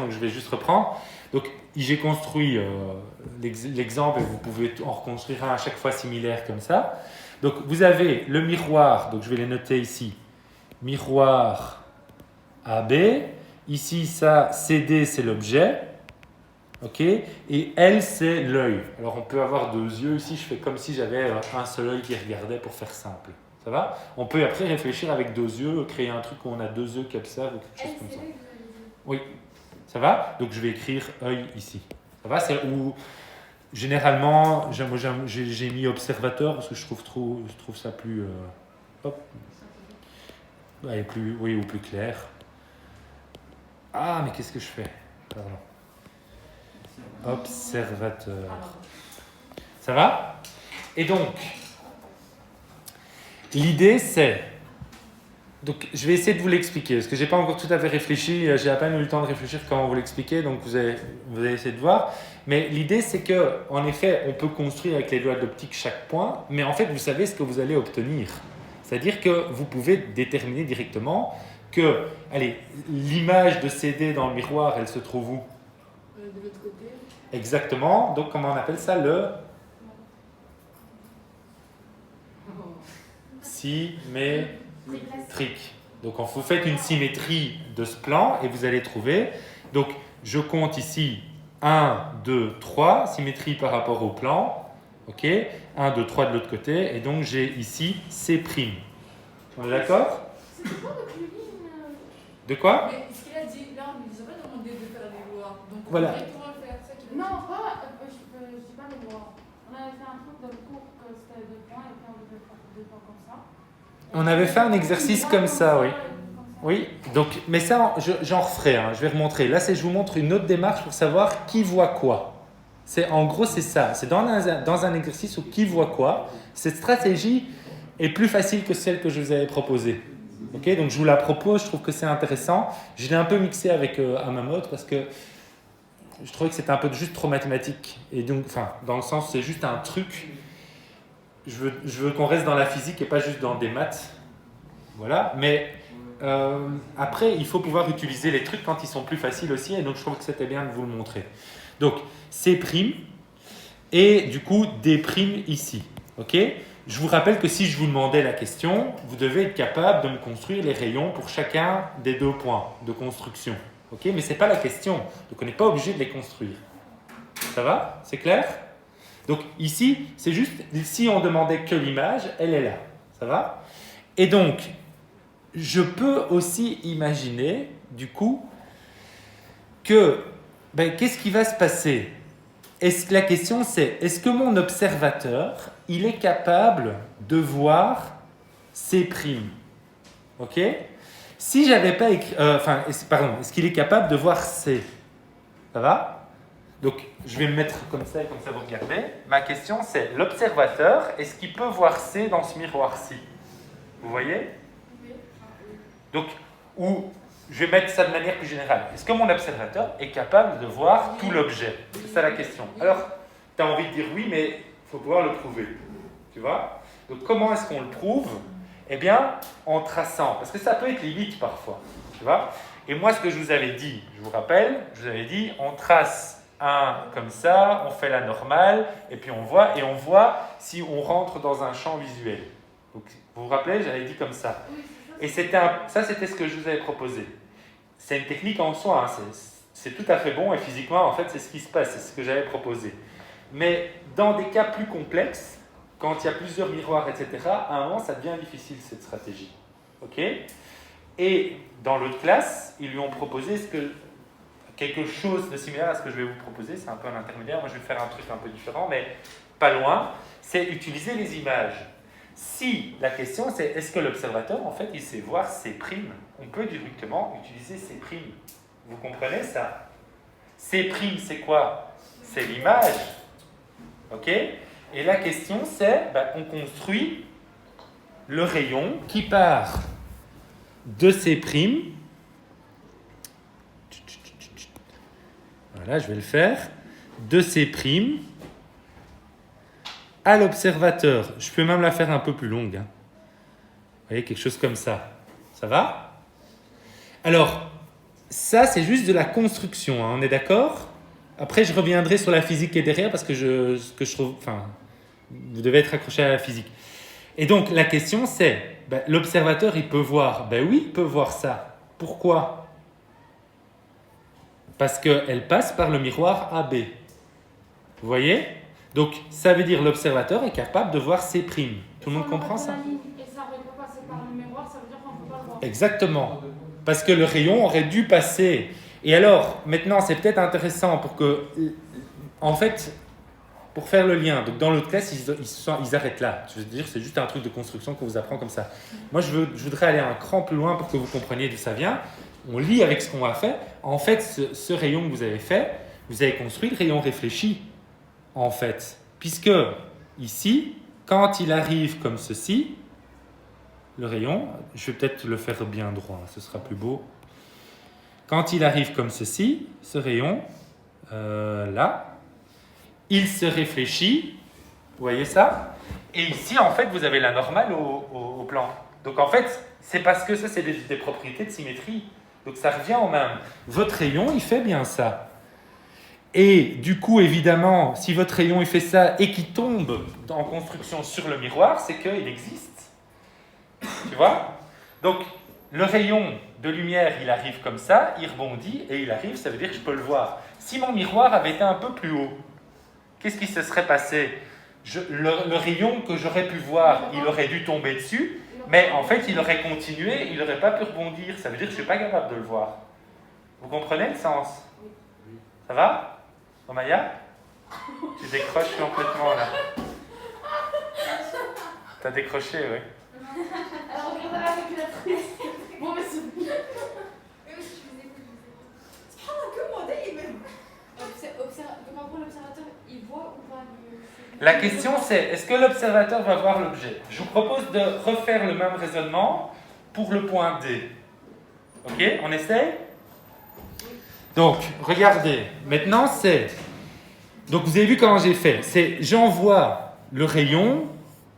Donc je vais juste reprendre. Donc j'ai construit l'exemple et vous pouvez en reconstruire un à chaque fois similaire comme ça. Donc vous avez le miroir, donc je vais les noter ici. Miroir AB. Ici, ça, CD, c'est l'objet. Ok. Et L, c'est l'œil. Alors on peut avoir deux yeux. Ici, je fais comme si j'avais un seul œil qui regardait pour faire simple. Ça va? On peut après réfléchir avec deux yeux, créer un truc où on a deux yeux qui observent ou quelque chose comme ça. Oui. Ça va? Donc je vais écrire œil ici. Ça va? C'est où généralement j'ai mis observateur parce que je trouve ça plus hop, ouais, plus oui ou plus clair. Ah mais qu'est-ce que je fais? Pardon. Observateur. Ça va? Et donc l'idée c'est donc, je vais essayer de vous l'expliquer, parce que je n'ai pas encore tout à fait réfléchi, j'ai à peine eu le temps de réfléchir comment vous l'expliquer, donc vous allez essayer de voir. Mais l'idée, c'est que, en effet, on peut construire avec les lois de l'optique chaque point, mais en fait, vous savez ce que vous allez obtenir. C'est-à-dire que vous pouvez déterminer directement que, allez, l'image de CD dans le miroir, elle se trouve où? De l'autre côté. Exactement. Donc, comment on appelle ça? Le symétrique. Donc, vous faites une symétrie de ce plan et vous allez trouver. Donc, je compte ici 1, 2, 3, symétrie par rapport au plan. Ok, 1, 2, 3 de l'autre côté. Et donc, j'ai ici C'. On est d'accord? C'était quoi votre ligne De quoi? Mais ce qu'il a dit, là, on ne nous a pas demandé de faire les lois. Donc, voilà. On va directement le faire. Ça qu'il a Non, pas, je dis pas les lois. On avait fait un truc dans le cours que c'était 2 points et puis on devait faire 2 points comme ça. On avait fait un exercice comme ça, oui. Oui, donc, mais ça, j'en referai, hein, je vais remontrer. Là, je vous montre une autre démarche pour savoir qui voit quoi. En gros, c'est ça. C'est dans un exercice où qui voit quoi. Cette stratégie est plus facile que celle que je vous avais proposée. Ok, donc je vous la propose, je trouve que c'est intéressant. Je l'ai un peu mixé avec Amamoto parce que je trouvais que c'était un peu juste trop mathématique. Et donc, enfin, dans le sens, c'est juste un truc. Je veux qu'on reste dans la physique et pas juste dans des maths. Voilà, mais après, il faut pouvoir utiliser les trucs quand ils sont plus faciles aussi, et donc je trouve que c'était bien de vous le montrer. Donc, C' et du coup, D' ici. Ok? Je vous rappelle que si je vous demandais la question, vous devez être capable de me construire les rayons pour chacun des deux points de construction. Ok? Mais ce n'est pas la question, donc on n'est pas obligé de les construire. Ça va? C'est clair? Donc ici, c'est juste, si on demandait que l'image, elle est là. Ça va? Et donc, je peux aussi imaginer, du coup, que, qu'est-ce qui va se passer? La question c'est, est-ce que mon observateur, il est capable de voir C'? Ok? Si j'avais pas écrit, est-ce qu'il est capable de voir C? Ça va? Donc, je vais me mettre comme ça vous regardez. Ma question c'est, l'observateur, est-ce qu'il peut voir C dans ce miroir-ci? Vous voyez? Donc, je vais mettre ça de manière plus générale. Est-ce que mon observateur est capable de voir tout l'objet? C'est ça la question. Alors, tu as envie de dire oui, mais il faut pouvoir le prouver. Tu vois? Donc, comment est-ce qu'on le prouve? Eh bien, en traçant. Parce que ça peut être limite parfois. Tu vois? Et moi, ce que je vous avais dit, je vous rappelle, je vous avais dit, on trace un comme ça, on fait la normale, et puis on voit si on rentre dans un champ visuel. Donc, vous vous rappelez, j'avais dit comme ça. Et ça, c'était ce que je vous avais proposé. C'est une technique en soi, hein, c'est tout à fait bon, et physiquement, en fait, c'est ce qui se passe, c'est ce que j'avais proposé. Mais dans des cas plus complexes, quand il y a plusieurs miroirs, etc., à un moment, ça devient difficile, cette stratégie. Ok? Et dans l'autre classe, ils lui ont proposé quelque chose de similaire à ce que je vais vous proposer, c'est un peu un intermédiaire, moi je vais faire un truc un peu différent, mais pas loin, c'est utiliser les images. Si la question c'est est-ce que l'observateur en fait il sait voir C', on peut directement utiliser C'. Vous comprenez ça? C' c'est quoi? C'est l'image. Ok? Et la question c'est, on construit le rayon qui part de C'. Voilà, je vais le faire. De C' à l'observateur. Je peux même la faire un peu plus longue. Hein. Vous voyez, quelque chose comme ça. Ça va? Alors, ça, c'est juste de la construction, hein, on est d'accord? Après, je reviendrai sur la physique qui est derrière parce que ce que je trouve... Enfin, vous devez être accroché à la physique. Et donc, la question, c'est, l'observateur, il peut voir. Ben oui, il peut voir ça. Pourquoi? Parce qu'elle passe par le miroir AB. Vous voyez? Donc, ça veut dire l'observateur est capable de voir ses primes. Tout le monde comprend ça? Et ça aurait pas passé par le miroir, ça veut dire qu'on ne peut pas le voir. Exactement. Parce que le rayon aurait dû passer. Et alors, maintenant, c'est peut-être intéressant pour que... En fait, pour faire le lien, donc dans l'autre classe, ils arrêtent là. Je veux dire, c'est juste un truc de construction qu'on vous apprend comme ça. Moi, je voudrais aller un cran plus loin pour que vous compreniez d'où ça vient. On lit avec ce qu'on a fait. En fait, ce rayon que vous avez fait, vous avez construit le rayon réfléchi, en fait. Puisque, ici, quand il arrive comme ceci, le rayon, je vais peut-être le faire bien droit, ce sera plus beau. Quand il arrive comme ceci, ce rayon, là, il se réfléchit, vous voyez ça? Et ici, en fait, vous avez la normale au plan. Donc, en fait, c'est parce que ça, c'est des propriétés de symétrie. Donc, ça revient au même. Votre rayon, il fait bien ça. Et du coup, évidemment, si votre rayon, il fait ça et qu'il tombe en construction sur le miroir, c'est qu'il existe. Tu vois? Donc, le rayon de lumière, il arrive comme ça, il rebondit et il arrive, ça veut dire que je peux le voir. Si mon miroir avait été un peu plus haut, qu'est-ce qui se serait passé? Le rayon que j'aurais pu voir, il aurait dû tomber dessus, mais en fait, il aurait continué, il n'aurait pas pu rebondir. Ça veut dire que je ne suis pas capable de le voir. Vous comprenez le sens? Ça va? Omaya? Tu décroches complètement là. T'as décroché, oui. Alors, regardez la calculatrice. Bon, mais c'est... Oui, je vous écoute. C'est pas commandé, il même. Donc en gros, l'observateur, il voit ou pas La question c'est, est-ce que l'observateur va voir l'objet? Je vous propose de refaire le même raisonnement pour le point D. Ok? On essaye? Donc, regardez. Maintenant, c'est... Donc, vous avez vu comment j'ai fait. C'est, j'envoie le rayon.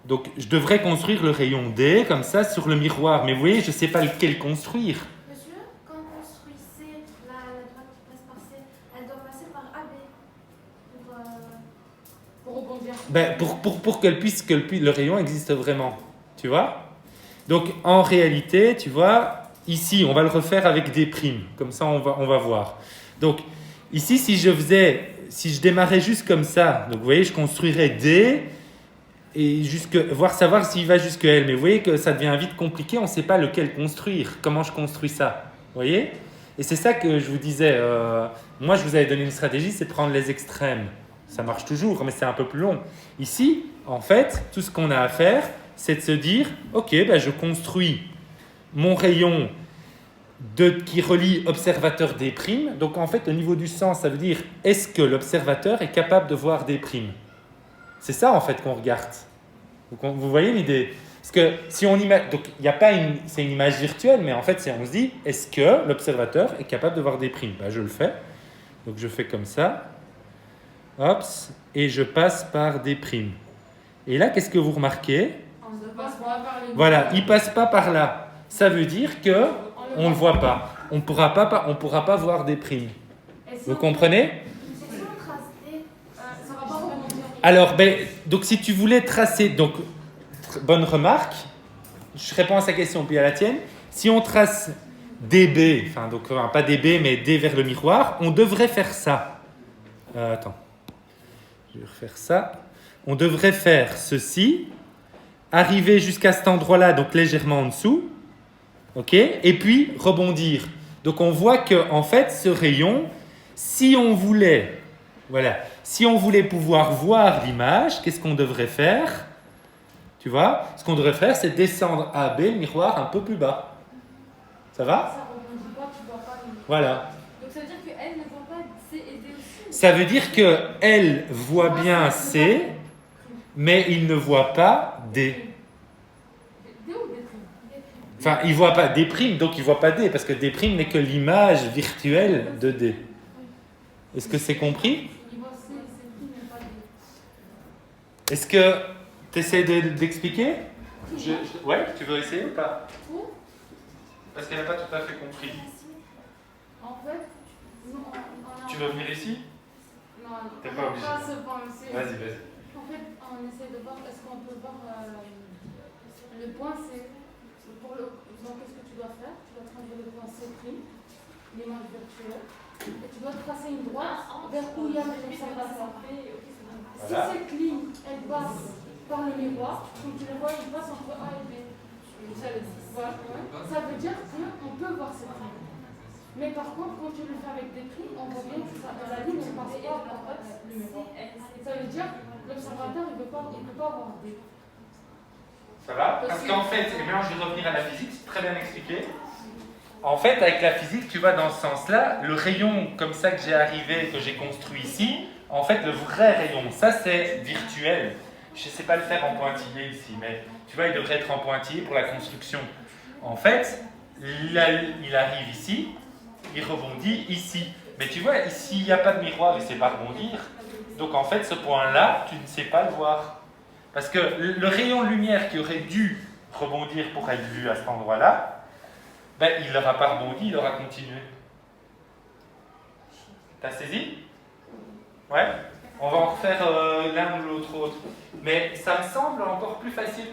Donc, je devrais construire le rayon D, comme ça, sur le miroir. Mais vous voyez, je ne sais pas lequel construire. Monsieur, quand on construit C, la droite qui passe par C, elle doit passer par AB Pour rebondir. Pour qu'elle puisse, le rayon existe vraiment. Tu vois? Donc, en réalité, tu vois, ici, on va le refaire avec des primes. Comme ça, on va voir. Donc, ici, si je démarrais juste comme ça, donc vous voyez, je construirais D et savoir s'il va jusque L. Mais vous voyez que ça devient vite compliqué, on ne sait pas lequel construire. Comment je construis ça? Vous voyez? Et c'est ça que je vous disais. Moi, je vous avais donné une stratégie, c'est de prendre les extrêmes. Ça marche toujours, mais c'est un peu plus long. Ici, en fait, tout ce qu'on a à faire, c'est de se dire, ok, je construis mon rayon qui relie observateur des primes. Donc, en fait, au niveau du sens, ça veut dire, est-ce que l'observateur est capable de voir des primes? C'est ça, en fait, qu'on regarde. Vous voyez l'idée? Parce que si on imagine... Donc, il n'y a pas c'est une image virtuelle, mais en fait, on se dit, est-ce que l'observateur est capable de voir des primes? Je le fais. Donc, je fais comme ça. Hop, et je passe par des primes. Et là, qu'est-ce que vous remarquez? On ne passe pas par les... Voilà, il ne passe pas par là. Ça veut dire que on ne le voit pas. On ne pourra pas voir des primes. Vous comprenez? Si on trace D, Ça va pas rebondir. Alors, donc si tu voulais tracer... Donc, bonne remarque. Je réponds à sa question, puis à la tienne. Si on trace DB, pas DB, mais D vers le miroir, on devrait faire ça. Attends. Je vais refaire ça. On devrait faire ceci. Arriver jusqu'à cet endroit-là, donc légèrement en dessous. OK? Et puis rebondir. Donc on voit que en fait ce rayon, si on voulait pouvoir voir l'image, qu'est-ce qu'on devrait faire? Tu vois? Ce qu'on devrait faire, c'est descendre à B, le miroir un peu plus bas. Ça va? Ça rebondit pas, tu vois pas les... Voilà. Donc ça veut dire qu'elle ne voit pas C et D aussi? Ça veut dire qu'elle voit bien C, mais il ne voit pas D. D ou des primes? Enfin, il ne voit pas D', donc il ne voit pas D, parce que D' n'est que l'image virtuelle de D. Est-ce que c'est compris? Il voit C, mais pas D. Est-ce que tu essaies d'expliquer? Ouais, tu veux essayer ou pas? Parce qu'elle n'a pas tout à fait compris. En fait, nous, on a... Tu veux venir ici? Non, T'es on pas n'a obligé. pas ce point aussi. Vas-y. En fait, on essaie de voir, est-ce qu'on peut voir le point C. Pour le, donc, qu'est-ce que tu dois faire? Tu dois prendre le point C', l'image virtuelle, et tu dois tracer une droite vers où il y a l'observateur. Si cette ligne, elle passe par le miroir, comme tu le vois, il passe entre A et B. Voilà. Ça veut dire qu'on peut voir cette ligne. Mais par contre, quand tu le fais avec des prix, on voit bien que la ligne ne passe pas par le miroir. Ça veut dire que l'observateur il peut pas voir D. Ça va? Parce qu'en fait, eh bien, je vais revenir à la physique, c'est très bien expliqué. En fait, avec la physique, tu vois, dans ce sens-là, le rayon comme ça que j'ai arrivé, que j'ai construit ici, en fait, le vrai rayon, ça c'est virtuel. Je ne sais pas le faire en pointillé ici, mais tu vois, il devrait être en pointillé pour la construction. En fait, il arrive ici, il rebondit ici. Mais tu vois, ici, il n'y a pas de miroir, il ne sait pas rebondir. Donc en fait, ce point-là, tu ne sais pas le voir. Parce que le rayon de lumière qui aurait dû rebondir pour être vu à cet endroit-là, ben, il n'aura pas rebondi, il aura continué. T'as saisi? Ouais? On va en refaire l'un ou l'autre. Mais ça me semble encore plus facile,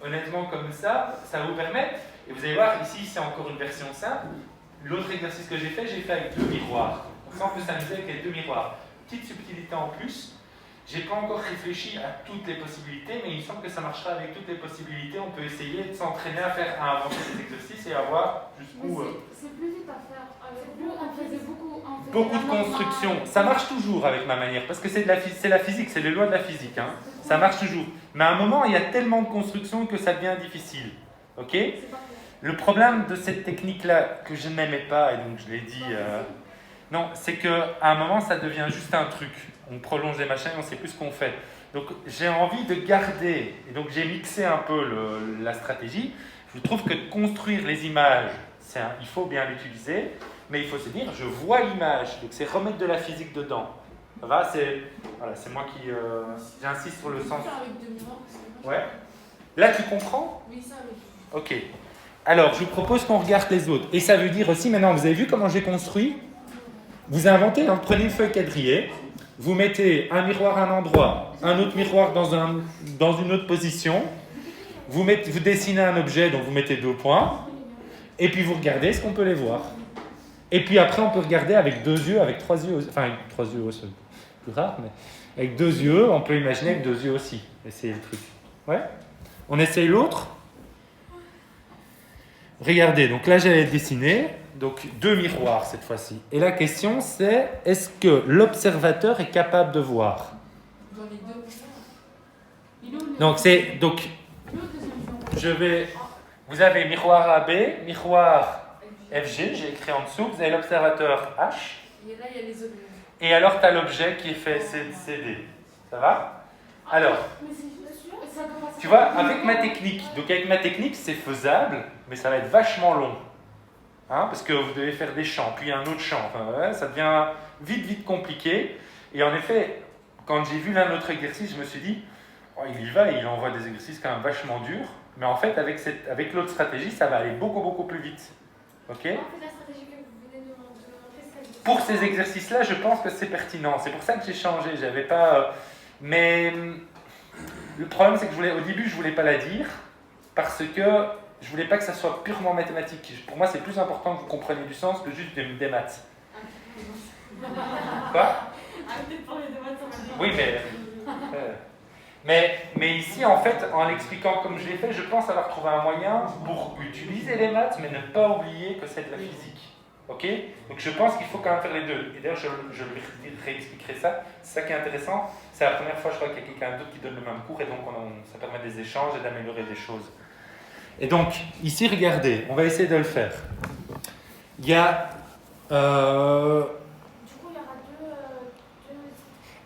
honnêtement, comme ça vous permet. Et vous allez voir, ici, c'est encore une version simple. L'autre exercice que j'ai fait avec 2 miroirs. Donc ça, on peut s'amuser avec les 2 miroirs. Petite subtilité en plus. J'ai pas encore réfléchi à toutes les possibilités, mais il me semble que ça marchera avec toutes les possibilités. On peut essayer de s'entraîner à inventer des exercices et à voir jusqu'où... C'est plus vite à faire. Avec nous, on faisait beaucoup... Beaucoup de construction. Ça marche toujours avec ma manière, parce que c'est la physique, c'est les lois de la physique. Hein. Ça marche toujours. Mais à un moment, il y a tellement de construction que ça devient difficile. Ok? Le problème de cette technique-là, que je n'aimais pas, et donc je l'ai dit... non, c'est qu'à un moment, ça devient juste un truc. On prolonge les machins et on ne sait plus ce qu'on fait. Donc j'ai envie de garder, et donc j'ai mixé un peu la stratégie. Je trouve que construire les images, il faut bien l'utiliser, mais il faut se dire, je vois l'image, donc c'est remettre de la physique dedans. Ça va? C'est moi qui j'insiste sur le sens. Ouais. Là, tu comprends? Oui, ça, oui. Ok. Alors, je vous propose qu'on regarde les autres. Et ça veut dire aussi, maintenant, vous avez vu comment j'ai construit? Vous inventez, donc prenez une feuille quadrillée, vous mettez un miroir à un endroit, un autre miroir dans une autre position, vous dessinez un objet, donc vous mettez 2 points, et puis vous regardez, est-ce qu'on peut les voir? Et puis après, on peut regarder avec 2 yeux, avec 3 yeux, enfin avec 3 yeux, c'est plus rare, mais avec 2 yeux, on peut imaginer avec 2 yeux aussi. Essayez le truc. Ouais? On essaye l'autre? Regardez, donc là j'avais dessiné, donc 2 miroirs cette fois-ci. Et la question c'est, est-ce que l'observateur est capable de voir? Dans les deux. Donc vous avez miroir AB, miroir FG, j'ai écrit en dessous, vous avez l'observateur H. Et là, il y a les objets. Et alors tu as l'objet qui est fait CD. Ça va? Alors, tu vois, avec ma technique, c'est faisable, mais ça va être vachement long. Hein, parce que vous devez faire des champs, puis un autre champ. Enfin, ouais, ça devient vite compliqué. Et en effet, quand j'ai vu l'un autre exercice, je me suis dit, oh, il y va, il envoie des exercices quand même vachement durs. Mais en fait, avec l'autre stratégie, ça va aller beaucoup plus vite. Ok? La stratégie que vous venez de montrer, pour ces exercices-là, je pense que c'est pertinent. C'est pour ça que j'ai changé. J'avais pas... Mais le problème, c'est que au début, je voulais pas la dire parce que je voulais pas que ça soit purement mathématique. Pour moi, c'est plus important que vous compreniez du sens que juste des maths. Quoi? Oui, mais ici, en fait, en l'expliquant comme je l'ai fait, je pense avoir trouvé un moyen pour utiliser les maths, mais ne pas oublier que c'est de la physique. Ok? Donc je pense qu'il faut quand même faire les deux. Et d'ailleurs, je réexpliquerai ça. C'est ça qui est intéressant. C'est la première fois, je crois, qu'il y a quelqu'un d'autre qui donne le même cours, et donc ça permet des échanges et d'améliorer des choses. Et donc, ici, regardez, on va essayer de le faire. Il y a... Du coup, il y aura deux...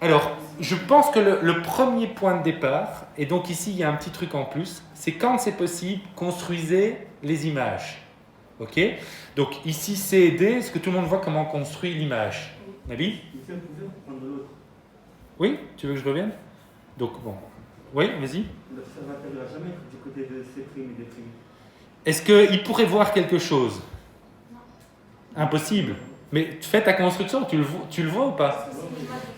Alors, je pense que le premier point de départ, et donc ici, il y a un petit truc en plus, c'est quand c'est possible, construisez les images. Ok? Donc ici, C et D, est-ce que tout le monde voit comment on construit l'image? Nabil? Oui? Tu veux que je revienne? Donc, bon. Oui, vas-y. L'observateur ne va jamais être du côté de C' et D'. Est-ce qu'il pourrait voir quelque chose? Impossible. Mais fais ta construction, tu le vois ou pas?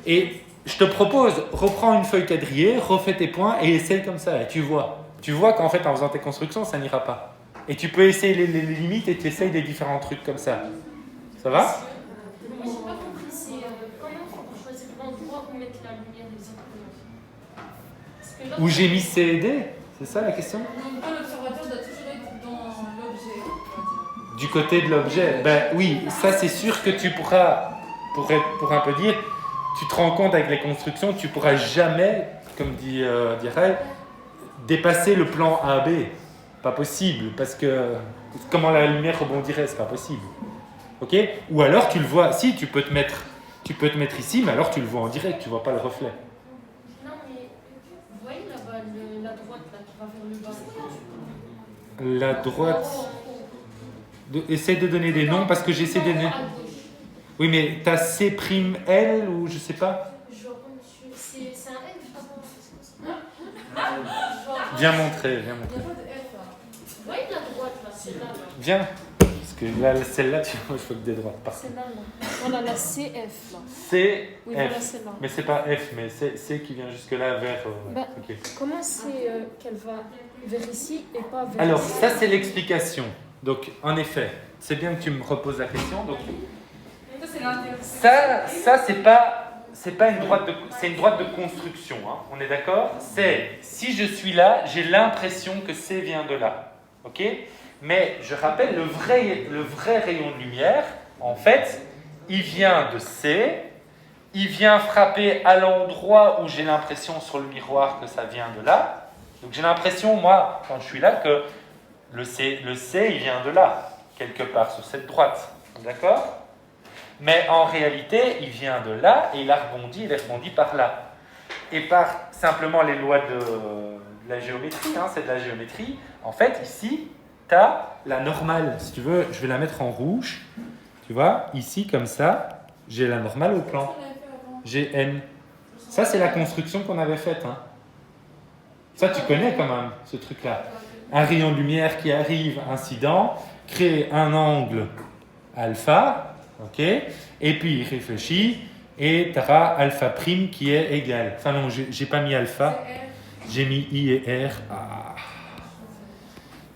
Et je te propose, reprends une feuille quadrillée, refais tes points et essaye comme ça. Et tu vois. Tu vois qu'en fait, en faisant tes constructions, ça n'ira pas. Et tu peux essayer les limites et tu essayes des différents trucs comme ça. Ça va? Moi, j'ai pas compris, c'est comment on choisir l'endroit où mettre la lumière des imprimeurs. Parce que là, Où j'ai mis C et D? C'est ça la question? Donc, l'observateur doit toujours être dans l'objet, on va dire. Du côté de l'objet, ben oui, ça c'est sûr que tu pourras, pour un peu dire, tu te rends compte avec les constructions, tu pourras jamais, comme dit Ray, dépasser le plan AB. Pas possible, parce que comment la lumière rebondirait, c'est pas possible. Ok? Ou alors tu le vois, si tu peux te mettre ici, mais alors tu le vois en direct, tu vois pas le reflet. non, mais vous voyez là-bas, la droite là, qui va vers le bas. La droite. Essaye de donner des noms parce que j'essaie de donner. À gauche. Oui, mais t'as C'(L) ou je sais pas. Je vois pas, monsieur. C'est un F, je sais pas. Viens montrer, viens Il montrer. n'y a pas de F là. Vous voyez la droite là, c'est là. Viens. Parce que là, celle-là, tu vois, je vois que des droites partout. C'est là, là. Voilà la CF là. C, Oui, F. voilà, c'est là. Mais c'est pas F, mais c'est C qui vient jusque-là vers. Bah, ok. Comment c'est qu'elle va vers ici et pas vers Alors, ici? ça, c'est l'explication. Donc, en effet, c'est bien que tu me reposes la question. Donc, Ça, c'est l'intérieur. ça c'est pas une droite c'est une droite de construction. Hein. On est d'accord? C'est si je suis là, j'ai l'impression que C vient de là. Ok? Mais je rappelle, le vrai rayon de lumière, en fait, il vient de C, il vient frapper à l'endroit où j'ai l'impression sur le miroir que ça vient de là. Donc j'ai l'impression, moi, quand je suis là, que le C, il vient de là, quelque part, sur cette droite. D'accord? Mais en réalité, il vient de là et il est rebondi par là. Et par simplement les lois de la géométrie, hein, c'est de la géométrie, en fait, ici, tu as la normale. Si tu veux, je vais la mettre en rouge. Tu vois, ici, comme ça, j'ai la normale au plan. J'ai N. Ça, c'est la construction qu'on avait faite. Hein. Ça, tu connais quand même, ce truc-là. Un rayon de lumière qui arrive, incident, crée un angle alpha, ok, et puis il réfléchit, et tu auras alpha prime qui est égal. Enfin non, j'ai pas mis alpha, j'ai mis I et R. Ah.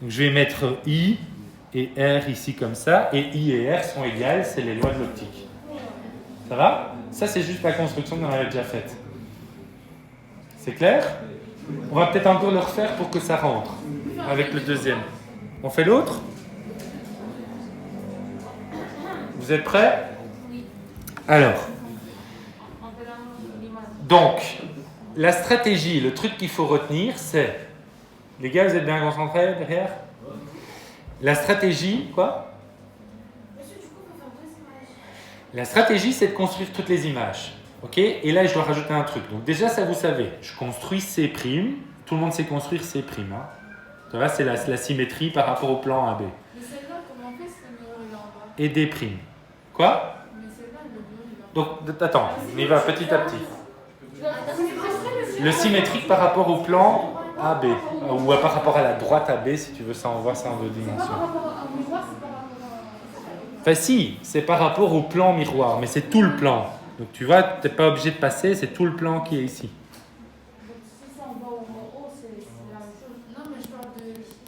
Donc je vais mettre I et R ici comme ça, et I et R sont égales, c'est les lois de l'optique. Ça va? Ça, c'est juste la construction qu'on avait déjà faite. C'est clair? On va peut-être encore le refaire pour que ça rentre, avec le deuxième. On fait l'autre? Vous êtes prêts? Alors, donc, la stratégie, le truc qu'il faut retenir, c'est... Les gars, vous êtes bien concentrés derrière? La stratégie, quoi? Monsieur, du coup, on peut faire deux images. La stratégie, c'est de construire toutes les images. Ok? Et là, je dois rajouter un truc. Donc déjà, ça vous savez, je construis C'. Tout le monde sait construire C'. Hein. Tu vois, c'est la symétrie par rapport au plan AB. Mais celle-là, comment on fait si le mur il est en bas? Et D'. Quoi? Mais celle-là, le mur il est en bas. Donc, attends, on y va petit à petit. Le symétrique par rapport au plan AB. Ou par rapport à la droite AB, si tu veux ça, on voit ça en deux Par dimensions. rapport à un miroir, c'est par rapport à... Enfin si, c'est par rapport au plan miroir, mais c'est tout le plan. Donc tu vois, tu n'es pas obligé de passer, c'est tout le plan qui est ici. Donc si c'est en bas ou en haut, c'est la même chose. Non, mais je parle de...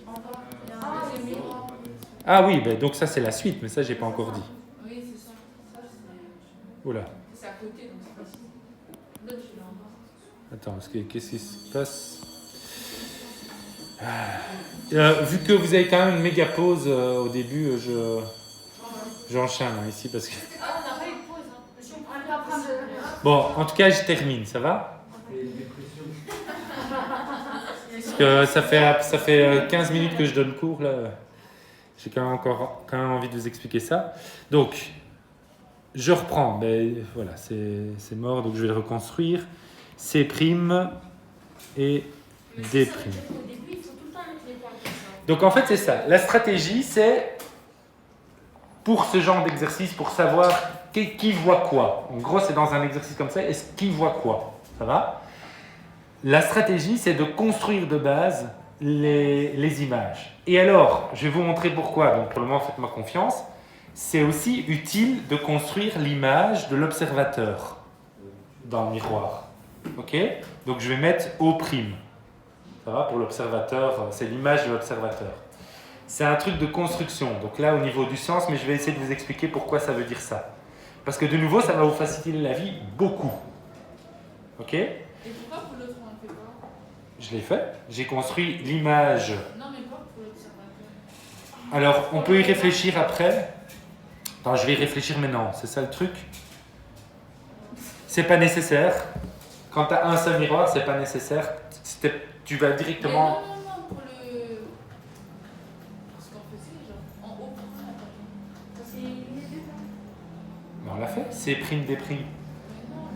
En bas, il y a un deuxième miroir. Ah oui, ben donc ça c'est la suite, mais ça j'ai pas encore dit. Oui, c'est ça. Ça, c'est... Oula, C'est à côté, donc c'est facile. L'autre, il est en bas. attends, parce que qu'est-ce qui se passe? Vu que vous avez quand même une méga pause au début, j'enchaîne hein, ici parce que... Ah, on n'a pas eu de pause. Hein. Monsieur, on prend pas prendre de... Bon, en tout cas, je termine, ça va? Et une dépression. Parce que ça fait 15 minutes que je donne cours, là. J'ai quand même envie de vous expliquer ça. Donc, je reprends. Ben, voilà, c'est mort, donc je vais le reconstruire. C' et D'. Au début, il faut tout le temps mettre les points comme ça. Donc en fait, c'est ça. La stratégie, c'est pour ce genre d'exercice, pour savoir qui voit quoi. En gros, c'est dans un exercice comme ça, est-ce qui voit quoi? Ça va? La stratégie, c'est de construire de base les images. Et alors, je vais vous montrer pourquoi. Donc pour le moment, faites-moi confiance. c'est aussi utile de construire l'image de l'observateur dans le miroir. Ok? Donc je vais mettre O'. Ça va pour l'observateur, c'est l'image de l'observateur. C'est un truc de construction, donc là au niveau du sens, mais je vais essayer de vous expliquer pourquoi ça veut dire ça. Parce que de nouveau, ça va vous faciliter la vie beaucoup. Ok? Et pourquoi pour l'autre on ne fait pas? Je l'ai fait. J'ai construit l'image. Non, mais pas pour l'observateur. Alors, on peut y réfléchir après. Attends, je vais y réfléchir maintenant. C'est ça le truc. C'est pas nécessaire. Quand tu as un seul miroir, c'est pas nécessaire. Tu vas directement. Non, pour le. Parce qu'on faisait genre en haut pour un On l'a fait. C'est prime des primes. Mais non,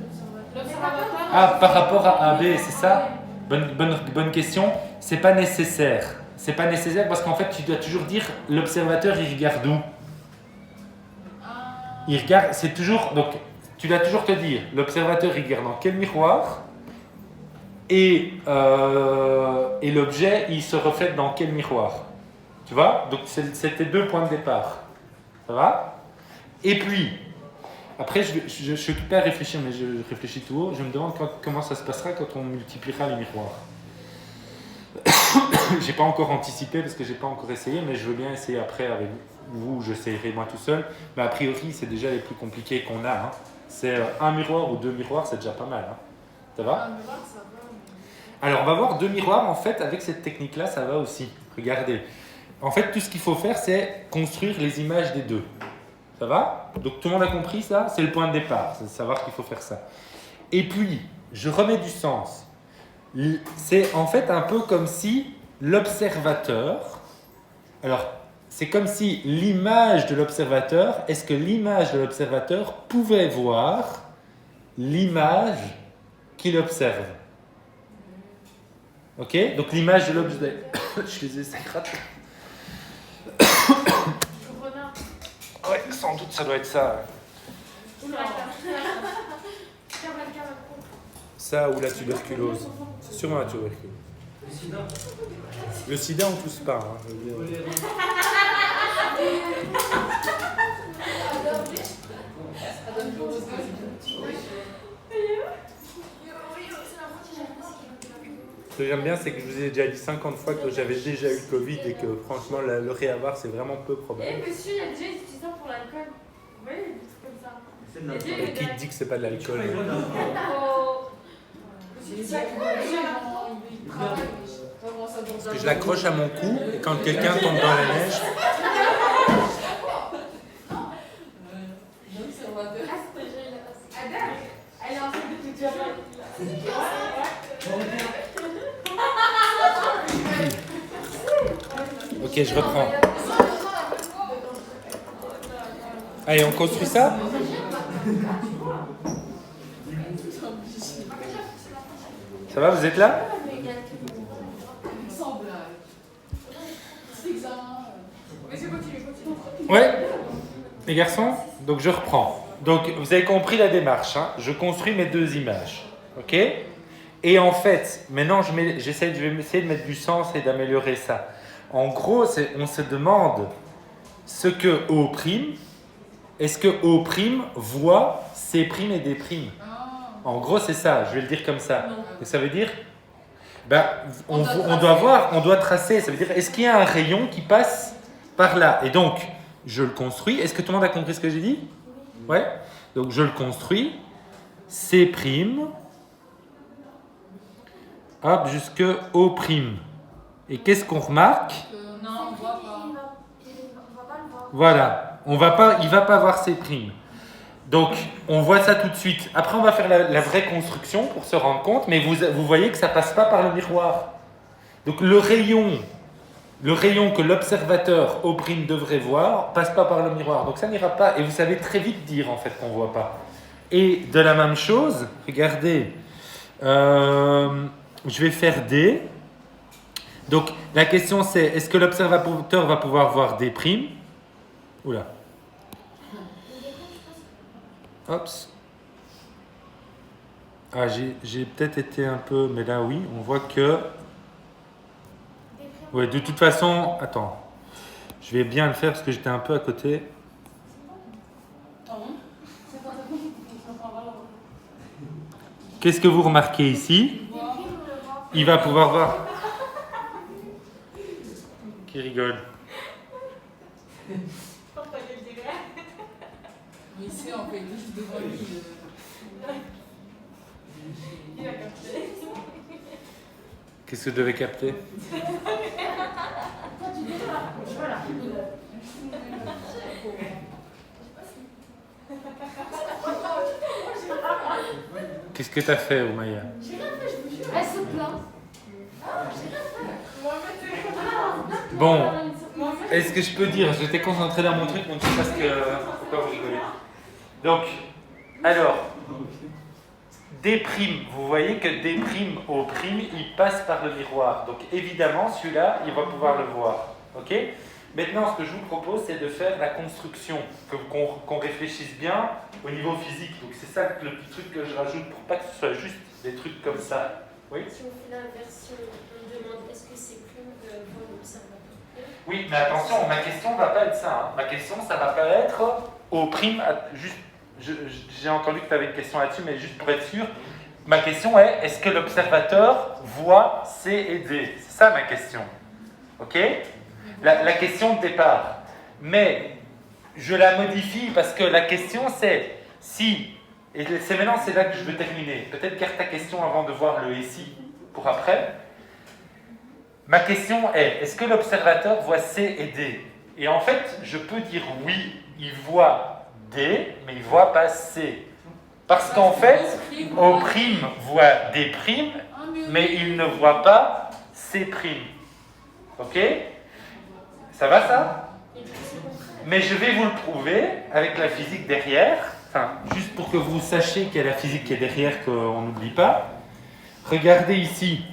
l'observateur. Ah, par rapport à AB, c'est ça? Bonne question. C'est pas nécessaire. C'est pas nécessaire parce qu'en fait, tu dois toujours dire l'observateur, il regarde où? Il regarde, c'est toujours. Donc, tu dois toujours te dire l'observateur, il regarde dans quel miroir et l'objet, il se reflète dans quel miroir. Tu vois? Donc, c'était 2 points de départ. Ça va? Et puis, après, je suis occupé à réfléchir, mais je réfléchis tout haut. Je me demande comment ça se passera quand on multipliera les miroirs. J'ai pas encore anticipé parce que j'ai pas encore essayé, mais je veux bien essayer après avec vous. J'essayerai moi tout seul. Mais a priori, c'est déjà les plus compliqués qu'on a. Hein. C'est un miroir ou 2 miroirs, c'est déjà pas mal. Hein. Ça va? Un miroir, ça va. Alors, on va voir 2 miroirs. En fait, avec cette technique-là, ça va aussi. Regardez. En fait, tout ce qu'il faut faire, c'est construire les images des deux. Ça va? Donc tout le monde a compris ça? C'est le point de départ, c'est de savoir qu'il faut faire ça. Et puis, je remets du sens. C'est en fait un peu comme si l'observateur... Alors, c'est comme si l'image de l'observateur... Est-ce que l'image de l'observateur pouvait voir l'image qu'il observe? Ok? Donc l'image de l'observateur... Je les ai sacratés. Ouais, sans doute, ça doit être ça. Ça ou la tuberculose. C'est sûrement la tuberculose. Le sida. Le sida, on tousse pas. Hein, je veux dire. Ce que j'aime bien, c'est que je vous ai déjà dit 50 fois que j'avais déjà eu le Covid et que franchement, le réavoir, c'est vraiment peu probable. Eh monsieur, il y a déjà utilisé ça pour l'alcool. Vous voyez, des trucs comme ça. C'est de la Et qui te dit que c'est pas de l'alcool? Oh. Parce que je l'accroche à mon cou et quand quelqu'un tombe dans la neige. Elle est en train de tout dire. Ok, je reprends. Allez, on construit ça? Ça va, vous êtes là? Ouais, les garçons, donc je reprends. Donc vous avez compris la démarche, hein? Je construis mes 2 images, ok? Et en fait, maintenant je vais essayer de mettre du sens et d'améliorer ça. En gros, on se demande ce que O', est-ce que O' voit C' et D'? En gros, c'est ça, je vais le dire comme ça. Et ça veut dire, on doit tracer, ça veut dire, est-ce qu'il y a un rayon qui passe par là? Et donc, je le construis. Est-ce que tout le monde a compris ce que j'ai dit? Ouais. Donc, je le construis. C', hop, jusque O'. Et qu'est-ce qu'on remarque? Non, on voit pas. Voilà, il va pas voir C'. Donc, on voit ça tout de suite. Après, on va faire la vraie construction pour se rendre compte, mais vous voyez que ça passe pas par le miroir. Donc, le rayon que l'observateur O' devrait voir passe pas par le miroir. Donc, ça n'ira pas. Et vous savez très vite dire, en fait, qu'on voit pas. Et de la même chose, regardez, je vais faire D. Donc, la question c'est, est-ce que l'observateur va pouvoir voir D'? Oula. Hops. Ah, j'ai peut-être été un peu... Mais là, oui, on voit que... Ouais, de toute façon... Attends. Je vais bien le faire parce que j'étais un peu à côté. qu'est-ce que vous remarquez ici? Il va pouvoir voir. Qui rigole? Mais ici, on fait juste devant lui. Il a capté. Qu'est-ce que vous devez capter? Voilà. Qu'est-ce que tu as fait, Oumaya? Elle se plaint. Bon, est-ce que je peux dire, j'étais concentré dans mon truc, mais je sais pas ce que... Pourquoi vous rigolez? Donc, alors, D', vous voyez que D' au prime, il passe par le miroir. Donc évidemment, celui-là, il va pouvoir le voir. Ok? Maintenant, ce que je vous propose, c'est de faire la construction, qu'on réfléchisse bien au niveau physique. Donc c'est ça le petit truc que je rajoute pour pas que ce soit juste des trucs comme ça. Oui? Si on fait l'inversion, on demande est-ce que c'est prime pour l'observateur? Oui, mais attention, ma question ne va pas être ça. Hein. Ma question, ça va pas être au prime, juste, j'ai entendu que tu avais une question là-dessus, mais juste pour être sûr, ma question est, est-ce que l'observateur voit C et D? C'est ça ma question. Ok? La question de départ. Mais je la modifie parce que la question c'est si, et c'est maintenant c'est là que je veux terminer. Peut-être garde ta question avant de voir le ici pour après. Ma question est, est-ce que l'observateur voit C et D? Et en fait, je peux dire oui, il voit D, mais il ne voit pas C. Parce qu'en fait, O' voit D', mais il ne voit pas C'. Ok? Ça va ça? Mais je vais vous le prouver avec la physique derrière. Enfin, juste pour que vous sachiez qu'il y a la physique qui est derrière, qu'on n'oublie pas. Regardez ici.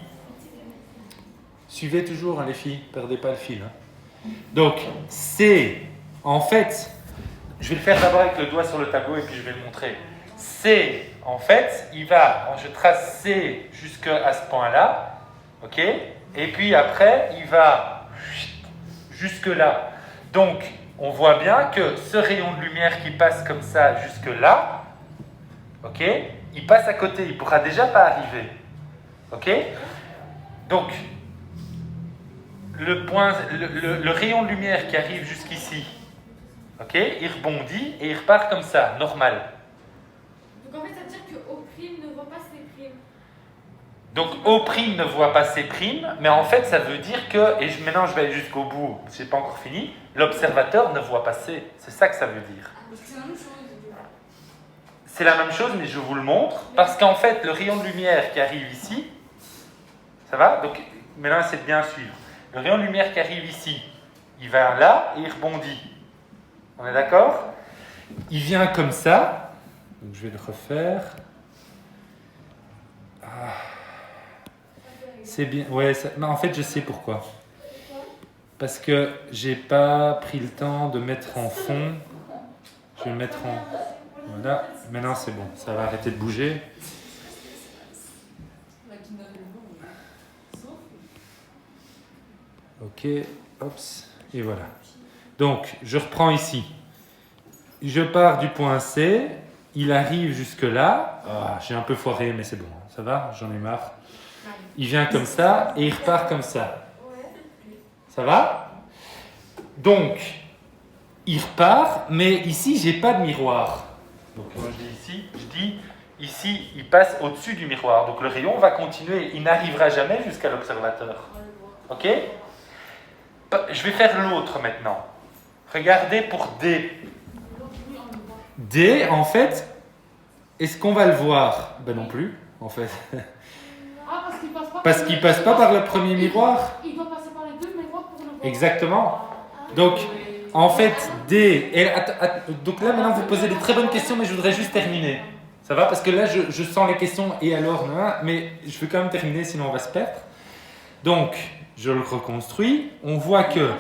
Suivez toujours hein, les filles, perdez pas le fil. Hein. Donc, C, en fait, je vais le faire d'abord avec le doigt sur le tableau et puis je vais le montrer. C, en fait, je trace C jusqu'à ce point-là, ok? Et puis après, il va jusque là. Donc, on voit bien que ce rayon de lumière qui passe comme ça jusque là, ok? Il passe à côté, il ne pourra déjà pas arriver, ok? Donc, le rayon de lumière qui arrive jusqu'ici, ok, il rebondit et il repart comme ça, normal. Donc en fait, ça veut dire que O' ne voit pas C'. Donc O' ne voit pas C', mais en fait ça veut dire que, et maintenant je vais aller jusqu'au bout, c'est pas encore fini, l'observateur ne voit pas C. C'est ça que ça veut dire. C'est la même chose. C'est la même chose, mais je vous le montre, parce qu'en fait le rayon de lumière qui arrive ici, ça va? Donc maintenant essayez de bien suivre. Le rayon de lumière qui arrive ici, il va là et il rebondit. On est d'accord? Il vient comme ça. Donc je vais le refaire. Ah. C'est bien. Ouais, mais en fait, je sais pourquoi. Parce que j'ai pas pris le temps de mettre en fond. Je vais le mettre en. Voilà. Maintenant, c'est bon. Ça va arrêter de bouger. Ok, hops, et voilà. Donc, je reprends ici. Je pars du point C, il arrive jusque là. Ah, j'ai un peu foiré, mais c'est bon, ça va, j'en ai marre. Il vient comme ça et il repart comme ça. Ça va? Donc, il repart, mais ici, j'ai pas de miroir. Donc, moi je dis ici, ici, il passe au-dessus du miroir. Donc, le rayon va continuer, il n'arrivera jamais jusqu'à l'observateur. Ok? Je vais faire l'autre maintenant. Regardez pour D. D, en fait, est-ce qu'on va le voir? Ben non plus, en fait. Ah, parce qu'il passe pas. Parce qu'il passe pas par le premier miroir. Il doit passer par les deux miroirs pour le voir. Exactement. Donc, en fait, D. Donc là, maintenant, vous posez des très bonnes questions, mais je voudrais juste terminer. Ça va? Parce que là, je sens les questions et alors, mais je veux quand même terminer, sinon on va se perdre. Donc, je le reconstruis. On voit que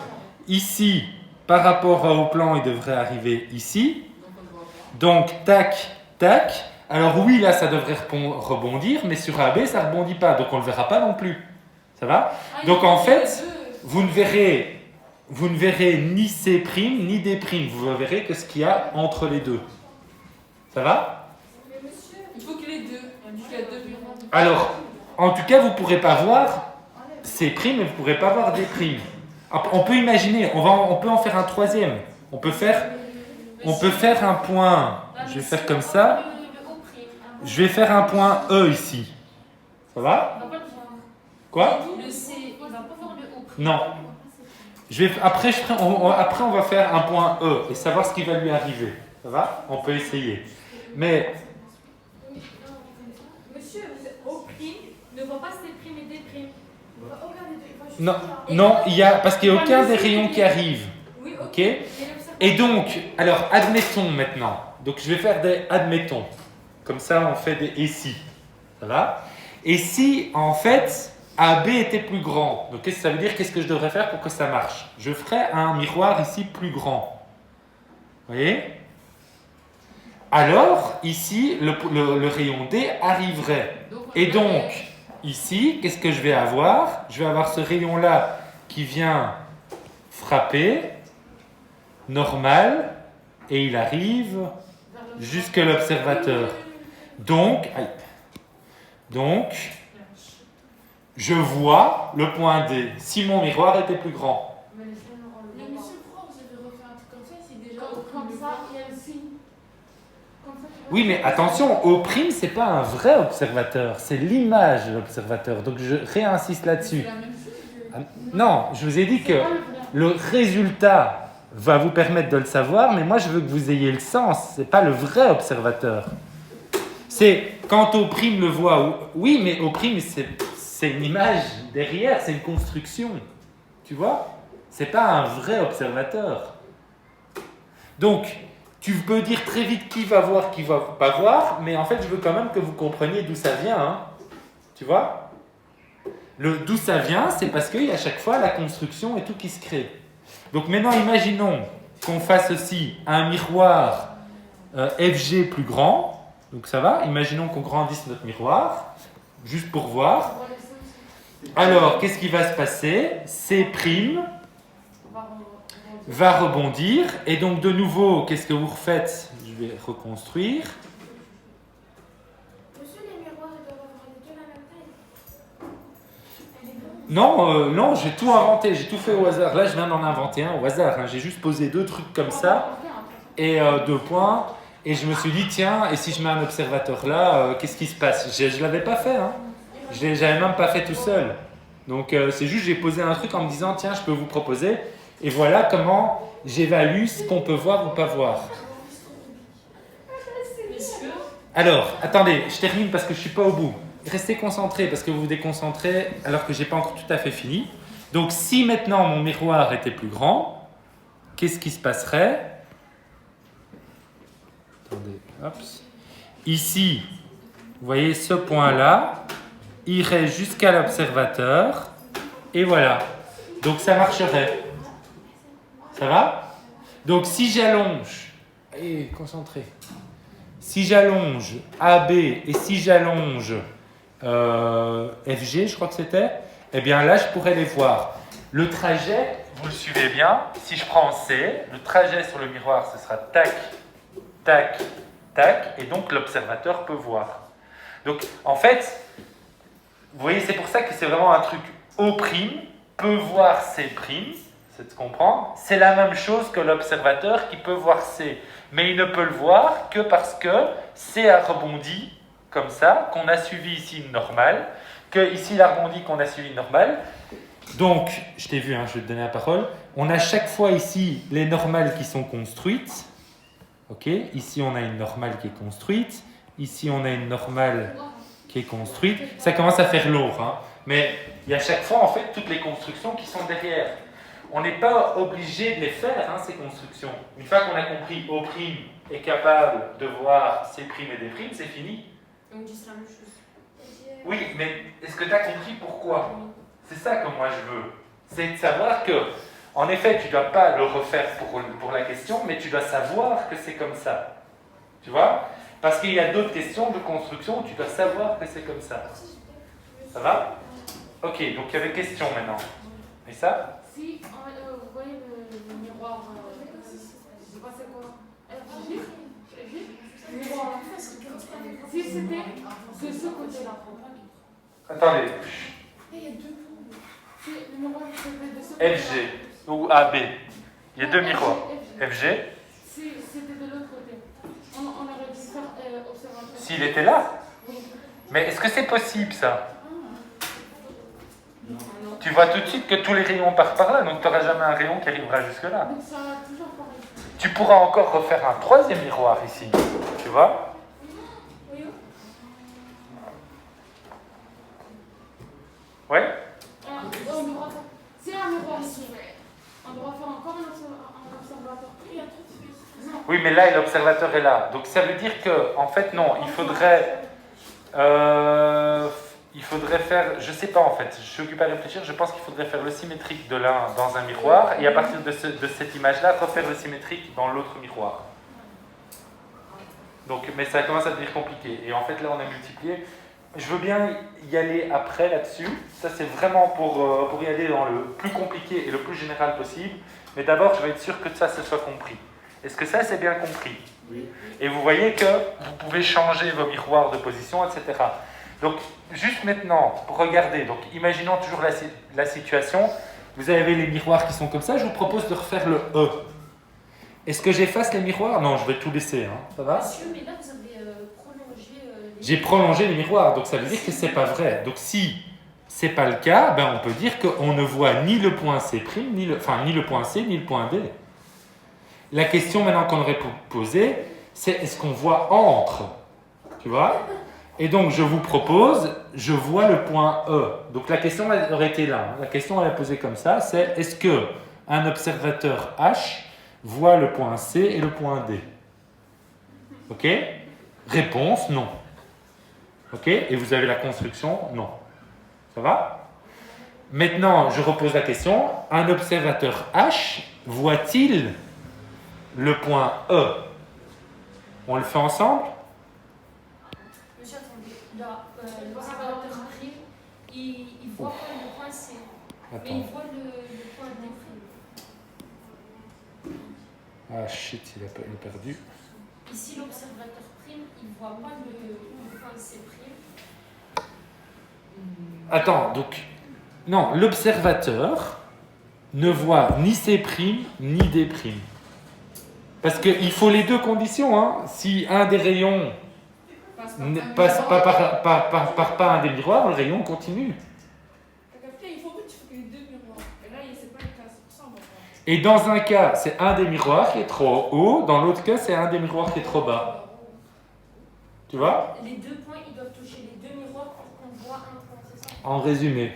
ici, par rapport au plan, il devrait arriver ici. Donc, tac, tac. Alors oui, là, ça devrait rebondir, mais sur AB, ça ne rebondit pas. Donc, on ne le verra pas non plus. Ça va? Donc, en fait, vous ne verrez ni C', ni D'. Vous ne verrez que ce qu'il y a entre les deux. Ça va? Mais monsieur, faut que les deux. Tu as deux miroirs. Alors, en tout cas, vous ne pourrez pas voir C' et vous ne pourrez pas voir D'. On peut imaginer, on peut en faire un troisième. On peut faire un point, je vais faire comme ça. Je vais faire un point E ici. Ça va? Quoi? Le C, il va pas voir le O'. Non. Après, on va faire un point E et savoir ce qui va lui arriver. Ça va? On peut essayer. Mais, Monsieur, O' ne voit pas C' et D'. non, parce qu'il n'y a aucun des rayons qui arrive. Oui, Ok? Et donc, alors, admettons maintenant. Donc, je vais faire des admettons. Comme ça, on fait des et si. Ça va? Et si, en fait, AB était plus grand. Donc, qu'est-ce que ça veut dire? Qu'est-ce que je devrais faire pour que ça marche? Je ferais un miroir ici plus grand. Vous voyez? Alors, ici, le rayon D arriverait. Et donc, ici, qu'est-ce que je vais avoir? Je vais avoir ce rayon-là qui vient frapper, normal, et il arrive jusque l'observateur. Donc, je vois le point D, si mon miroir était plus grand. Mais monsieur, pourquoi vous avez refait un truc comme ça si déjà comme ça, il y a le signe. Comme ça, tu vois. Oui, mais attention, O', c'est pas un vrai observateur, c'est l'image de l'observateur. Donc, je réinsiste là-dessus. C'est la même chose. Ah, non, je vous ai dit que C'est pas le vrai. le résultat va vous permettre de le savoir, mais moi, je veux que vous ayez le sens. C'est pas le vrai observateur. C'est quand O' le voit. Oui, mais O', c'est une image derrière, c'est une construction. Tu vois? C'est pas un vrai observateur. Donc, tu peux dire très vite qui va voir, qui va pas voir, mais en fait, je veux quand même que vous compreniez d'où ça vient. Hein. Tu vois? D'où ça vient, c'est parce qu'il y a à chaque fois la construction et tout qui se crée. Donc maintenant, imaginons qu'on fasse aussi un miroir FG plus grand. Donc ça va, imaginons qu'on grandisse notre miroir, juste pour voir. Alors, qu'est-ce qui va se passer? C' va rebondir. Et donc, de nouveau, qu'est-ce que vous refaites? Je vais reconstruire. Monsieur, les miroirs, ils doivent avoir les deux la même taille. Non, j'ai tout inventé, j'ai tout fait au hasard. Là, je viens d'en inventer un au hasard. Hein. J'ai juste posé 2 trucs comme ça et 2 points. Et je me suis dit, tiens, et si je mets un observateur là, qu'est-ce qui se passe? Je ne l'avais pas fait. Hein. Je ne l'avais même pas fait tout seul. Donc, c'est juste, j'ai posé un truc en me disant, tiens, je peux vous proposer. Et voilà comment j'évalue ce qu'on peut voir ou pas voir. Alors, attendez, je termine parce que je ne suis pas au bout. Restez concentrés parce que vous vous déconcentrez alors que je n'ai pas encore tout à fait fini. Donc, si maintenant mon miroir était plus grand, qu'est-ce qui se passerait? Attendez, hop. Ici, vous voyez ce point-là, irait jusqu'à l'observateur. Et voilà. Donc, ça marcherait. Ça va? Donc, si j'allonge... concentré. Si j'allonge AB et si j'allonge FG, je crois que c'était, eh bien là, je pourrais les voir. Le trajet, vous le suivez bien, si je prends C, le trajet sur le miroir, ce sera tac, tac, tac, et donc l'observateur peut voir. Donc, en fait, vous voyez, c'est pour ça que c'est vraiment un truc O' peut voir C', c'est de comprendre. C'est la même chose que l'observateur qui peut voir C, mais il ne peut le voir que parce que C a rebondi comme ça, qu'on a suivi ici une normale, que ici il a rebondi, qu'on a suivi une normale. Donc, je t'ai vu, hein, je vais te donner la parole. On a chaque fois ici les normales qui sont construites. Ok, ici on a une normale qui est construite. Ici on a une normale qui est construite. Ça commence à faire lourd, hein, mais il y a chaque fois en fait toutes les constructions qui sont derrière. On n'est pas obligé de les faire, hein, ces constructions. Une fois qu'on a compris O' est capable de voir C' et D', c'est fini. Donc, c'est la même chose. Oui, mais est-ce que tu as compris pourquoi? C'est ça que moi je veux. C'est de savoir que, en effet, tu ne dois pas le refaire pour la question, mais tu dois savoir que c'est comme ça. Tu vois? Parce qu'il y a d'autres questions de construction où tu dois savoir que c'est comme ça. Ça va? Ok, donc il y avait question maintenant. Et ça? Si, vous voyez le miroir, je sais pas c'est quoi, FG, miroir. Si c'était de ce côté-là. Attendez. Il y a deux Si le miroir c'était de ce côté-là. FG ou AB. Il y a deux miroirs. FG. Si c'était de l'autre côté. On aurait dû faire observateur. S'il était là. Oui. Mais est-ce que c'est possible ça? Non. Tu vois tout de suite que tous les rayons partent par là, donc tu n'auras jamais un rayon qui arrivera jusque-là. Donc ça va toujours pareil. Tu pourras encore refaire un troisième miroir ici. Tu vois? Oui. Ouais? On devra faire. C'est un miroir ici. On devra faire encore un observateur. Il y a trop de choses. Non. Oui, mais là, l'observateur est là. Donc ça veut dire que, en fait, non, il faudrait faire, je sais pas en fait, je suis occupé à réfléchir, je pense qu'il faudrait faire le symétrique de l'un dans un miroir et à partir de cette image-là, refaire le symétrique dans l'autre miroir. Donc, mais ça commence à devenir compliqué. Et en fait, là, on a multiplié. Je veux bien y aller après là-dessus. Ça, c'est vraiment pour y aller dans le plus compliqué et le plus général possible. Mais d'abord, je vais être sûr que ça soit compris. Est-ce que ça, c'est bien compris? Oui. Et vous voyez que vous pouvez changer vos miroirs de position, etc. Donc, juste maintenant, pour regarder, donc imaginons toujours la situation, vous avez les miroirs qui sont comme ça, je vous propose de refaire le E. Est-ce que j'efface les miroirs? Non, je vais tout laisser, hein. Ça va? Monsieur, mais là, vous avez prolongé... J'ai prolongé les miroirs, donc ça veut dire que c'est pas vrai. Donc si c'est pas le cas, ben on peut dire qu'on ne voit ni le point C', ni le point C, ni le point D. La question maintenant qu'on aurait posée, c'est est-ce qu'on voit entre? Tu vois? Et donc, je vous propose, je vois le point E. Donc, la question aurait été là. La question, elle est posée comme ça, c'est est-ce qu'un observateur H voit le point C et le point D? Ok? Réponse, non. Ok? Et vous avez la construction, non. Ça va? Maintenant, je repose la question, un observateur H voit-il le point E? On le fait ensemble? Monsieur, attendez, là, l'observateur prime, il voit pas le point C, mais il Attends. voit le point D prime. Ah shit, il est perdu. Ici, l'observateur prime, il voit pas le point C prime. Attends, donc, non, l'observateur ne voit ni C' ni D'. Parce qu'il faut les deux conditions. Hein. Si un des rayons ne passe pas par un des miroirs, le rayon continue. Il faut que tu fasses les deux miroirs. Et là, c'est pas le cas, c'est pour ça, Et dans un cas, c'est un des miroirs qui est trop haut, dans l'autre cas, c'est un des miroirs qui est trop bas. Tu vois? Les deux points, ils doivent toucher les deux miroirs pour qu'on voit un point, c'est ça? En résumé.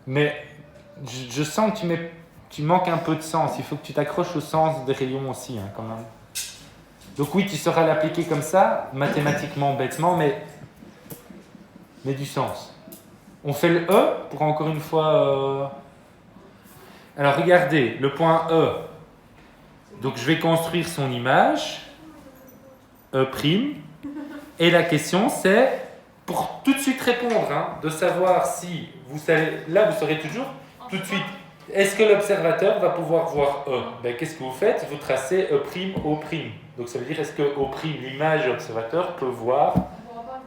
Mais je sens que tu manques un peu de sens. Il faut que tu t'accroches au sens des rayons aussi, hein, quand même. Donc oui, tu sauras l'appliquer comme ça, mathématiquement, bêtement, mais du sens. On fait le E pour encore une fois... Alors regardez, le point E. Donc je vais construire son image, E'. Et la question c'est, pour tout de suite répondre, hein, de savoir si vous savez, là vous saurez toujours, tout de suite, est-ce que l'observateur va pouvoir voir E? Ben, qu'est-ce que vous faites? Vous tracez E', O'. Donc ça veut dire, est-ce que O', l'image observateur, peut voir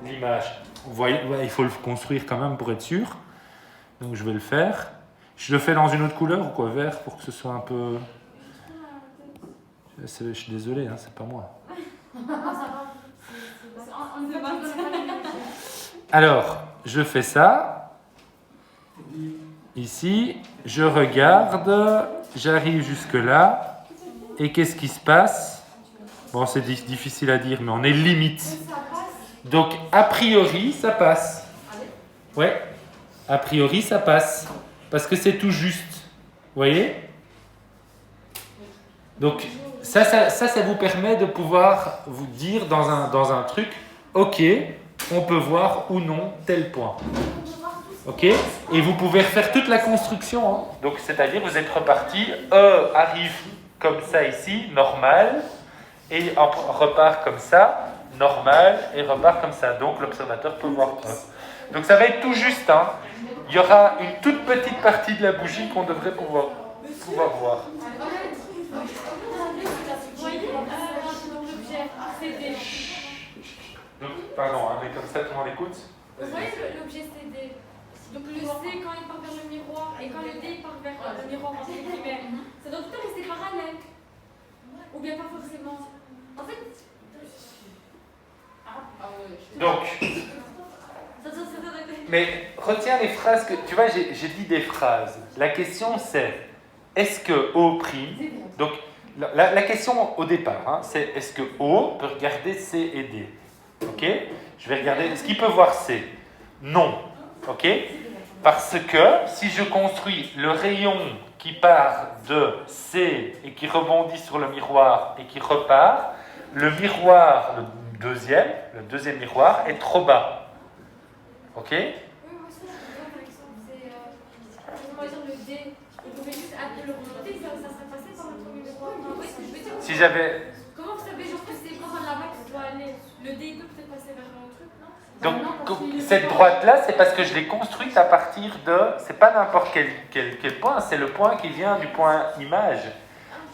l'image? Vous voyez, ouais, il faut le construire quand même pour être sûr. Donc je vais le faire. Je le fais dans une autre couleur ou quoi? Vert, pour que ce soit un peu... Je suis désolé, hein, c'est pas moi. Alors, je fais ça. Ici, je regarde, j'arrive jusque là. Et qu'est-ce qui se passe? Bon, c'est difficile à dire, mais on est limite. Donc, a priori, ça passe. Ouais, a priori, ça passe. Parce que c'est tout juste. Vous voyez? Donc, ça vous permet de pouvoir vous dire dans un truc, ok, on peut voir ou non tel point. Ok? Et vous pouvez refaire toute la construction. Hein. Donc, c'est-à-dire, vous êtes reparti, E arrive comme ça ici, normal, et repart comme ça, normal, et repart comme ça. Donc, l'observateur peut voir E. Donc, ça va être tout juste. Hein. Il y aura une toute petite partie de la bougie qu'on devrait pouvoir voir. Chut. pardon, hein, mais comme ça tout le monde écoute. Vous voyez l'objet CD. Donc le C quand il part vers le miroir et quand le D il part vers le miroir entre guillemets, ça doit tout le temps rester parallèle. Ou bien pas forcément. En fait, Donc, mais retiens les phrases que... Tu vois, j'ai dit des phrases. La question c'est, est-ce que O'... Donc, la question au départ, hein, c'est est-ce que O peut regarder C et D? Ok? Je vais regarder, est-ce qu'il peut voir C? Non. Ok? Parce que si je construis le rayon qui part de C et qui rebondit sur le miroir et qui repart, le miroir, le deuxième miroir est trop bas. Ok? oui, moi ça je comprends par exemple, c'est par exemple le D, il pouvait juste appeler le remonter, ça serait passé par le premier miroir. Vous voyez ce que je veux dire? Si j'avais... Comment vous savez genre que c'est vraiment là-bas que je dois aller? Le D il peut peut-être passer vers un truc, non? Donc, cette droite-là, c'est parce que je l'ai construite à partir de... C'est pas n'importe quel point, c'est le point qui vient du point image.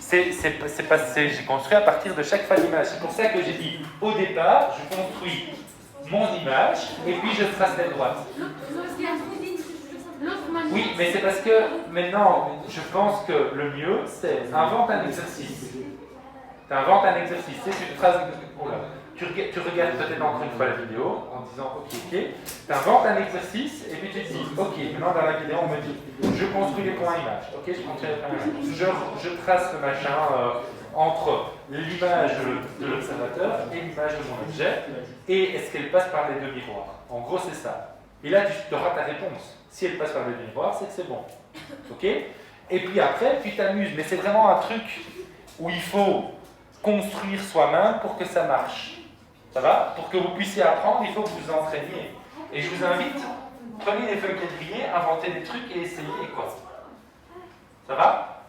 J'ai construit à partir de chaque fois l'image. C'est pour ça que j'ai dit, au départ, je construis mon image et puis je trace les droites. Oui, mais c'est parce que maintenant, je pense que le mieux, c'est invente un exercice. Tu inventes un exercice, tu traces... Oh là. Tu regardes peut-être encore une fois la vidéo en disant ok, tu inventes un exercice et puis tu te dis ok, maintenant dans la vidéo on me dit je construis les points images, ok, je construis les points images, je trace le machin entre l'image de l'observateur et l'image de mon objet et est-ce qu'elle passe par les deux miroirs? En gros c'est ça. Et là tu auras ta réponse. Si elle passe par les deux miroirs, c'est que c'est bon. Ok? Et puis après tu t'amuses, mais c'est vraiment un truc où il faut construire soi-même pour que ça marche. Ça va? Pour que vous puissiez apprendre, il faut que vous vous entraîniez. Et je vous invite, prenez des feuilles quadrillées, inventez des trucs et essayez, quoi. Ça va?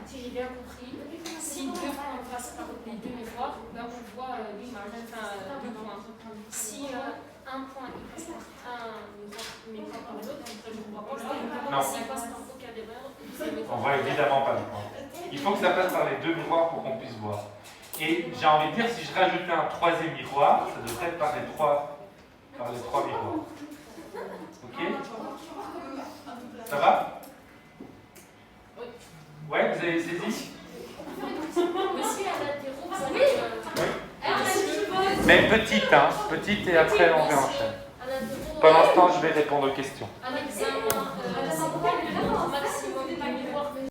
Si j'ai bien compris, si deux points passent par les deux miroirs, là on voit l'image, enfin deux points. Si un point il passe par un miroir par l'autre, je ne vois pas. Non. S'il passe par aucun des miroirs, On voit évidemment pas le point. Il faut que ça passe par les deux miroirs pour qu'on puisse voir. Et j'ai envie de dire, si je rajoutais un troisième miroir, ça devrait être par les trois miroirs. Ok? Ça va? Ouais, vous avez saisi? Monsieur à la Oui. Mais petite, hein, petite et après on réenchaîne. Pendant ce temps, je vais répondre aux questions.